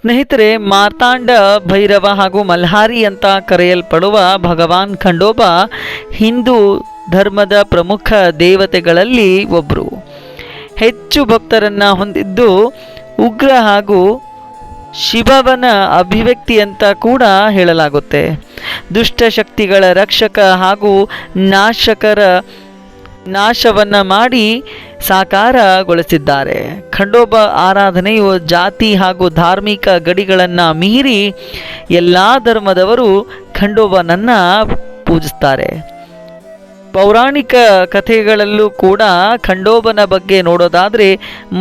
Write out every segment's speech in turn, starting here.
ಸ್ನೇಹಿತರೆ, ಮಾರ್ತಾಂಡ ಭೈರವ ಹಾಗೂ ಮಲ್ಹಾರಿ ಅಂತ ಕರೆಯಲ್ಪಡುವ ಭಗವಾನ್ ಖಂಡೋಬ ಹಿಂದೂ ಧರ್ಮದ ಪ್ರಮುಖ ದೇವತೆಗಳಲ್ಲಿ ಒಬ್ಬರು. ಹೆಚ್ಚು ಭಕ್ತರನ್ನು ಹೊಂದಿದ್ದು ಉಗ್ರ ಹಾಗೂ ಶಿವನ ಅಭಿವ್ಯಕ್ತಿ ಅಂತ ಕೂಡ ಹೇಳಲಾಗುತ್ತೆ. ದುಷ್ಟಶಕ್ತಿಗಳ ರಕ್ಷಕ ಹಾಗೂ ನಾಶವನ್ನು ಮಾಡಿ ಸಾಕಾರಗೊಳಿಸಿದ್ದಾರೆ. ಖಂಡೋಬ ಆರಾಧನೆಯು ಜಾತಿ ಹಾಗೂ ಧಾರ್ಮಿಕ ಗಡಿಗಳನ್ನು ಮೀರಿ ಎಲ್ಲ ಧರ್ಮದವರು ಖಂಡೋಬನನ್ನು ಪೂಜಿಸ್ತಾರೆ. ಪೌರಾಣಿಕ ಕಥೆಗಳಲ್ಲೂ ಕೂಡ ಖಂಡೋಬನ ಬಗ್ಗೆ ನೋಡೋದಾದರೆ,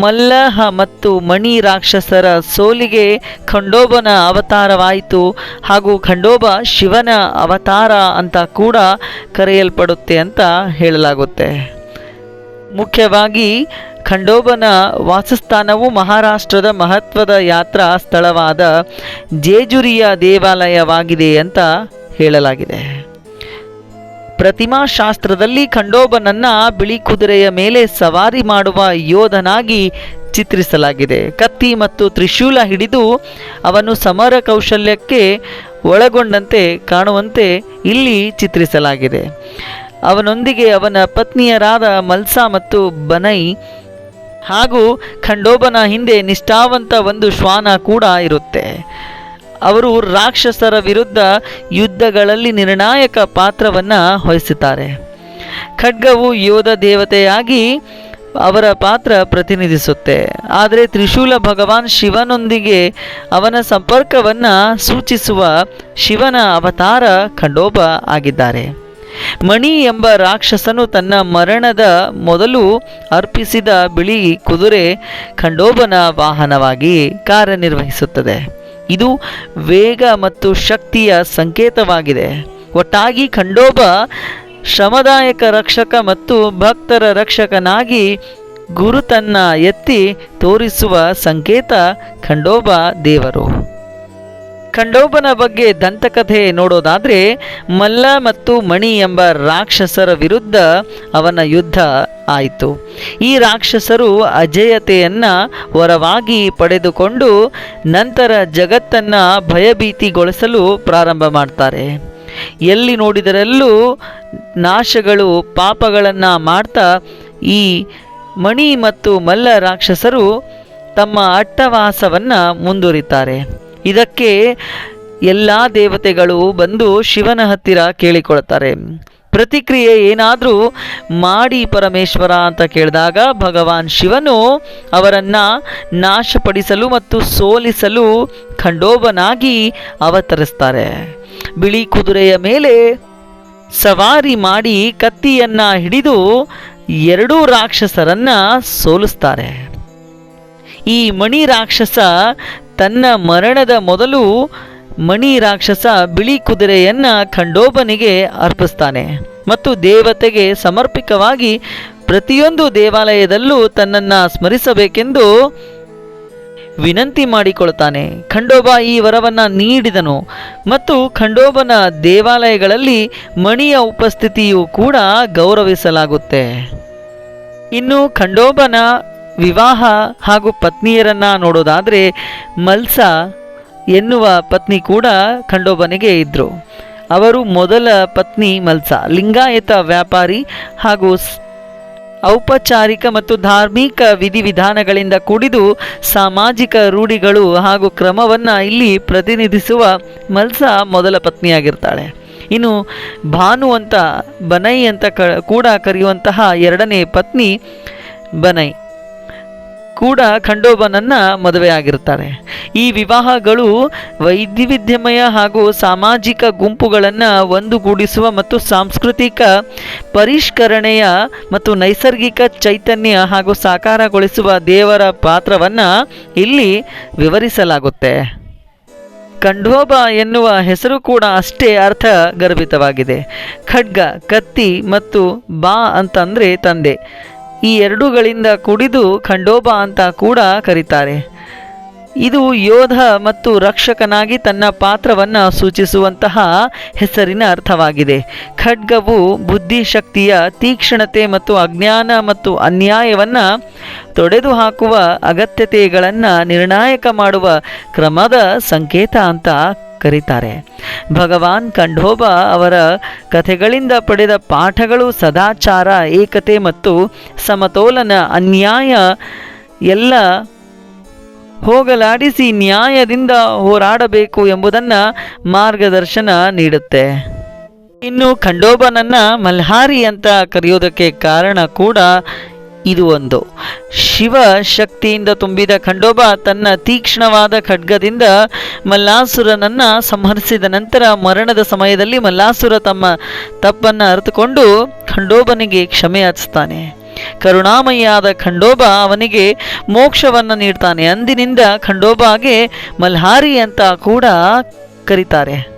ಮಲ್ಲಹ ಮತ್ತು ಮಣಿ ರಾಕ್ಷಸರ ಸೋಲಿಗೆ ಖಂಡೋಬನ ಅವತಾರವಾಯಿತು ಹಾಗೂ ಖಂಡೋಬ ಶಿವನ ಅವತಾರ ಅಂತ ಕೂಡ ಕರೆಯಲ್ಪಡುತ್ತೆ ಅಂತ ಹೇಳಲಾಗುತ್ತೆ. ಮುಖ್ಯವಾಗಿ ಖಂಡೋಬನ ವಾಸಸ್ಥಾನವು ಮಹಾರಾಷ್ಟ್ರದ ಮಹತ್ವದ ಯಾತ್ರಾ ಸ್ಥಳವಾದ ಜೇಜುರಿಯ ದೇವಾಲಯವಾಗಿದೆ ಅಂತ ಹೇಳಲಾಗಿದೆ. ಪ್ರತಿಮಾಶಾಸ್ತ್ರದಲ್ಲಿ ಖಂಡೋಬನನ್ನು ಬಿಳಿ ಕುದುರೆಯ ಮೇಲೆ ಸವಾರಿ ಮಾಡುವ ಯೋಧನಾಗಿ ಚಿತ್ರಿಸಲಾಗಿದೆ. ಕತ್ತಿ ಮತ್ತು ತ್ರಿಶೂಲ ಹಿಡಿದು ಅವನು ಸಮರ ಕೌಶಲ್ಯಕ್ಕೆ ಒಳಗೊಂಡಂತೆ ಕಾಣುವಂತೆ ಇಲ್ಲಿ ಚಿತ್ರಿಸಲಾಗಿದೆ. ಅವನೊಂದಿಗೆ ಅವನ ಪತ್ನಿಯರಾದ ಮಲ್ಸಾ ಮತ್ತು ಬನೈ ಹಾಗೂ ಖಂಡೋಬನ ಹಿಂದೆ ನಿಷ್ಠಾವಂತ ಒಂದು ಶ್ವಾನ ಕೂಡ ಇರುತ್ತೆ. ಅವರು ರಾಕ್ಷಸರ ವಿರುದ್ಧ ಯುದ್ಧಗಳಲ್ಲಿ ನಿರ್ಣಾಯಕ ಪಾತ್ರವನ್ನು ವಹಿಸುತ್ತಾರೆ. ಖಡ್ಗವು ಯೋಧ ದೇವತೆಯಾಗಿ ಅವರ ಪಾತ್ರ ಪ್ರತಿನಿಧಿಸುತ್ತೆ. ಆದರೆ ತ್ರಿಶೂಲ ಭಗವಾನ್ ಶಿವನೊಂದಿಗೆ ಅವನ ಸಂಪರ್ಕವನ್ನು ಸೂಚಿಸುವ ಶಿವನ ಅವತಾರ ಖಂಡೋಬ ಆಗಿದ್ದಾರೆ. ಮಣಿ ಎಂಬ ರಾಕ್ಷಸನು ತನ್ನ ಮರಣದ ಮೊದಲು ಅರ್ಪಿಸಿದ ಬಿಳಿ ಕುದುರೆ ಖಂಡೋಬನ ವಾಹನವಾಗಿ ಕಾರ್ಯನಿರ್ವಹಿಸುತ್ತದೆ. ಇದು ವೇಗ ಮತ್ತು ಶಕ್ತಿಯ ಸಂಕೇತವಾಗಿದೆ. ಒಟ್ಟಾಗಿ ಖಂಡೋಬ ಶ್ರಮದಾಯಕ ರಕ್ಷಕ ಮತ್ತು ಭಕ್ತರ ರಕ್ಷಕನಾಗಿ ಗುರುತನ್ನ ಎತ್ತಿ ತೋರಿಸುವ ಸಂಕೇತ ಖಂಡೋಬ ದೇವರು. ಖಂಡೋಬನ ಬಗ್ಗೆ ದಂತಕಥೆ ನೋಡೋದಾದರೆ, ಮಲ್ಲ ಮತ್ತು ಮಣಿ ಎಂಬ ರಾಕ್ಷಸರ ವಿರುದ್ಧ ಅವನ ಯುದ್ಧ ಆಯಿತು. ಈ ರಾಕ್ಷಸರು ಅಜೇಯತೆಯನ್ನು ವರವಾಗಿ ಪಡೆದುಕೊಂಡು ನಂತರ ಜಗತ್ತನ್ನು ಭಯಭೀತಿಗೊಳಿಸಲು ಪ್ರಾರಂಭ ಮಾಡ್ತಾರೆ. ಎಲ್ಲಿ ನೋಡಿದರೆಲ್ಲೂ ನಾಶಗಳು, ಪಾಪಗಳನ್ನು ಮಾಡ್ತಾ ಈ ಮಣಿ ಮತ್ತು ಮಲ್ಲ ರಾಕ್ಷಸರು ತಮ್ಮ ಅಟ್ಟಹಾಸವನ್ನು ಮುಂದುವರಿತಾರೆ. ಇದಕ್ಕೆ ಎಲ್ಲ ದೇವತೆಗಳು ಬಂದು ಶಿವನ ಹತ್ತಿರ ಕೇಳಿಕೊಳ್ತಾರೆ. ಪ್ರತಿಕ್ರಿಯೆ ಏನಾದರೂ ಮಾಡಿ ಪರಮೇಶ್ವರ ಅಂತ ಕೇಳಿದಾಗ ಭಗವಾನ್ ಶಿವನು ಅವರನ್ನು ನಾಶಪಡಿಸಲು ಮತ್ತು ಸೋಲಿಸಲು ಖಂಡೋಬನಾಗಿ ಅವತರಿಸ್ತಾರೆ. ಬಿಳಿ ಕುದುರೆಯ ಮೇಲೆ ಸವಾರಿ ಮಾಡಿ ಕತ್ತಿಯನ್ನು ಹಿಡಿದು ಎರಡೂ ರಾಕ್ಷಸರನ್ನು ಸೋಲಿಸ್ತಾರೆ. ಈ ಮಣಿ ರಾಕ್ಷಸ ತನ್ನ ಮರಣದ ಮೊದಲು ಮಣಿ ರಾಕ್ಷಸ ಬಿಳಿ ಕುದುರೆಯನ್ನು ಖಂಡೋಬನಿಗೆ ಅರ್ಪಿಸ್ತಾನೆ ಮತ್ತು ದೇವತೆಗೆ ಸಮರ್ಪಿತವಾಗಿ ಪ್ರತಿಯೊಂದು ದೇವಾಲಯದಲ್ಲೂ ತನ್ನನ್ನು ಸ್ಮರಿಸಬೇಕೆಂದು ವಿನಂತಿ ಮಾಡಿಕೊಳ್ತಾನೆ. ಖಂಡೋಬ ಈ ವರವನ್ನು ನೀಡಿದನು ಮತ್ತು ಖಂಡೋಬನ ದೇವಾಲಯಗಳಲ್ಲಿ ಮಣಿಯ ಉಪಸ್ಥಿತಿಯು ಕೂಡ ಗೌರವಿಸಲಾಗುತ್ತೆ. ಇನ್ನು ಖಂಡೋಬನ ವಿವಾಹ ಹಾಗೂ ಪತ್ನಿಯರನ್ನು ನೋಡೋದಾದರೆ, ಮಲ್ಸಾ ಎನ್ನುವ ಪತ್ನಿ ಕೂಡ ಖಂಡೋಬನಿಗೆ ಇದ್ದರು. ಅವರು ಮೊದಲ ಪತ್ನಿ ಮಲ್ಸಾ ಲಿಂಗಾಯತ ವ್ಯಾಪಾರಿ ಹಾಗೂ ಔಪಚಾರಿಕ ಮತ್ತು ಧಾರ್ಮಿಕ ವಿಧಿವಿಧಾನಗಳಿಂದ ಕೂಡಿದು ಸಾಮಾಜಿಕ ರೂಢಿಗಳು ಹಾಗೂ ಕ್ರಮವನ್ನು ಇಲ್ಲಿ ಪ್ರತಿನಿಧಿಸುವ ಮಲ್ಸಾ ಮೊದಲ ಪತ್ನಿಯಾಗಿರ್ತಾಳೆ. ಇನ್ನು ಭಾನು ಅಂತ ಬನೈ ಅಂತ ಕೂಡ ಕರೆಯುವಂತಹ ಎರಡನೇ ಪತ್ನಿ ಬನೈ ಕೂಡ ಖಂಡೋಬನನ್ನು ಮದುವೆಯಾಗಿರ್ತಾರೆ. ಈ ವಿವಾಹಗಳು ವೈವಿಧ್ಯಮಯ ಹಾಗೂ ಸಾಮಾಜಿಕ ಗುಂಪುಗಳನ್ನು ಒಂದುಗೂಡಿಸುವ ಮತ್ತು ಸಾಂಸ್ಕೃತಿಕ ಪರಿಷ್ಕರಣೆಯ ಮತ್ತು ನೈಸರ್ಗಿಕ ಚೈತನ್ಯ ಹಾಗೂ ಸಾಕಾರಗೊಳಿಸುವ ದೇವರ ಪಾತ್ರವನ್ನು ಇಲ್ಲಿ ವಿವರಿಸಲಾಗುತ್ತೆ. ಖಂಡೋಬ ಎನ್ನುವ ಹೆಸರು ಕೂಡ ಅಷ್ಟೇ ಅರ್ಥಗರ್ಭಿತವಾಗಿದೆ. ಖಡ್ಗ, ಕತ್ತಿ ಮತ್ತು ಬಾ ಅಂತಂದರೆ ತಂದೆ, ಈ ಎರಡೂಗಳಿಂದ ಕೂಡಿದು ಖಂಡೋಬ ಅಂತ ಕೂಡ ಕರೀತಾರೆ. ಇದು ಯೋಧ ಮತ್ತು ರಕ್ಷಕನಾಗಿ ತನ್ನ ಪಾತ್ರವನ್ನು ಸೂಚಿಸುವಂತಹ ಹೆಸರಿನ ಅರ್ಥವಾಗಿದೆ. ಖಡ್ಗವು ಬುದ್ಧಿಶಕ್ತಿಯ ತೀಕ್ಷ್ಣತೆ ಮತ್ತು ಅಜ್ಞಾನ ಮತ್ತು ಅನ್ಯಾಯವನ್ನು ತೊಡೆದುಹಾಕುವ ಅಗತ್ಯತೆಗಳನ್ನು ನಿರ್ಣಾಯಕ ಮಾಡುವ ಕ್ರಮದ ಸಂಕೇತ ಅಂತ ಕರೀತಾರೆ. ಭಗವಾನ್ ಖಂಡೋಬಾ ಅವರ ಕಥೆಗಳಿಂದ ಪಡೆದ ಪಾಠಗಳು ಸದಾಚಾರ, ಏಕತೆ ಮತ್ತು ಸಮತೋಲನ, ಅನ್ಯಾಯ ಎಲ್ಲ ಹೋಗಲಾಡಿಸಿ ನ್ಯಾಯದಿಂದ ಹೋರಾಡಬೇಕು ಎಂಬುದನ್ನು ಮಾರ್ಗದರ್ಶನ ನೀಡುತ್ತೆ. ಇನ್ನು ಖಂಡೋಬನನ್ನ ಮಲ್ಹಾರಿ ಅಂತ ಕರೆಯೋದಕ್ಕೆ ಕಾರಣ ಕೂಡ ಇದು ಒಂದು. ಶಿವ ಶಕ್ತಿಯಿಂದ ತುಂಬಿದ ಖಂಡೋಬ ತನ್ನ ತೀಕ್ಷ್ಣವಾದ ಖಡ್ಗದಿಂದ ಮಲ್ಲಾಸುರನನ್ನು ಸಂಹರಿಸಿದ ನಂತರ ಮರಣದ ಸಮಯದಲ್ಲಿ ಮಲ್ಲಾಸುರ ತಮ್ಮ ತಪ್ಪನ್ನು ಅರಿತುಕೊಂಡು ಖಂಡೋಬನಿಗೆ ಕ್ಷಮೆ ಯಾಚಿಸ್ತಾನೆ. ಕರುಣಾಮಯಿಯಾದ ಖಂಡೋಬ ಅವನಿಗೆ ಮೋಕ್ಷವನ್ನು ನೀಡ್ತಾನೆ. ಅಂದಿನಿಂದ ಖಂಡೋಬಾಗೆ ಮಲ್ಹಾರಿ ಅಂತ ಕೂಡ ಕರೀತಾರೆ.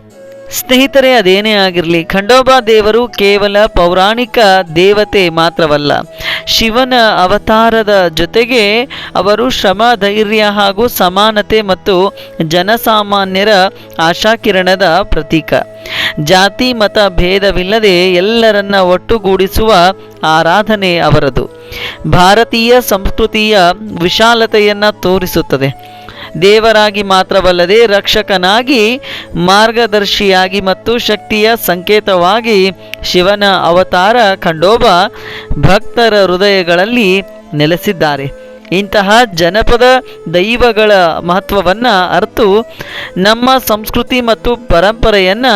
ಸ್ನೇಹಿತರೆ, ಅದೇನೇ ಆಗಿರಲಿ, ಖಂಡೋಬಾ ದೇವರು ಕೇವಲ ಪೌರಾಣಿಕ ದೇವತೆ ಮಾತ್ರವಲ್ಲ. ಶಿವನ ಅವತಾರದ ಜೊತೆಗೆ ಅವರು ಶ್ರಮ, ಧೈರ್ಯ ಹಾಗೂ ಸಮಾನತೆ ಮತ್ತು ಜನಸಾಮಾನ್ಯರ ಆಶಾಕಿರಣದ ಪ್ರತೀಕ. ಜಾತಿ ಮತ ಭೇದವಿಲ್ಲದೆ ಎಲ್ಲರನ್ನ ಒಟ್ಟುಗೂಡಿಸುವ ಆರಾಧನೆ ಅವರದು. ಭಾರತೀಯ ಸಂಸ್ಕೃತಿಯ ವಿಶಾಲತೆಯನ್ನು ತೋರಿಸುತ್ತದೆ. ದೇವರಾಗಿ ಮಾತ್ರವಲ್ಲದೆ ರಕ್ಷಕನಾಗಿ, ಮಾರ್ಗದರ್ಶಿಯಾಗಿ ಮತ್ತು ಶಕ್ತಿಯ ಸಂಕೇತವಾಗಿ ಶಿವನ ಅವತಾರ ಖಂಡೋಬ ಭಕ್ತರ ಹೃದಯಗಳಲ್ಲಿ ನೆಲೆಸಿದ್ದಾರೆ. ಇಂತಹ ಜನಪದ ದೈವಗಳ ಮಹತ್ವವನ್ನು ಅರಿತು ನಮ್ಮ ಸಂಸ್ಕೃತಿ ಮತ್ತು ಪರಂಪರೆಯನ್ನು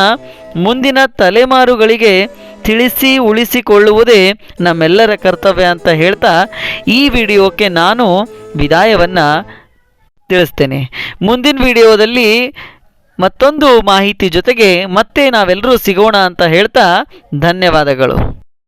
ಮುಂದಿನ ತಲೆಮಾರುಗಳಿಗೆ ತಿಳಿಸಿ ಉಳಿಸಿಕೊಳ್ಳುವುದೇ ನಮ್ಮೆಲ್ಲರ ಕರ್ತವ್ಯ ಅಂತ ಹೇಳ್ತಾ ಈ ವಿಡಿಯೋಕ್ಕೆ ನಾನು ವಿದಾಯವನ್ನು ತಿಳಿಸ್ತೇನೆ. ಮುಂದಿನ ವಿಡಿಯೋದಲ್ಲಿ ಮತ್ತೊಂದು ಮಾಹಿತಿ ಜೊತೆಗೆ ಮತ್ತೆ ನಾವೆಲ್ಲರೂ ಸಿಗೋಣ ಅಂತ ಹೇಳ್ತಾ ಧನ್ಯವಾದಗಳು.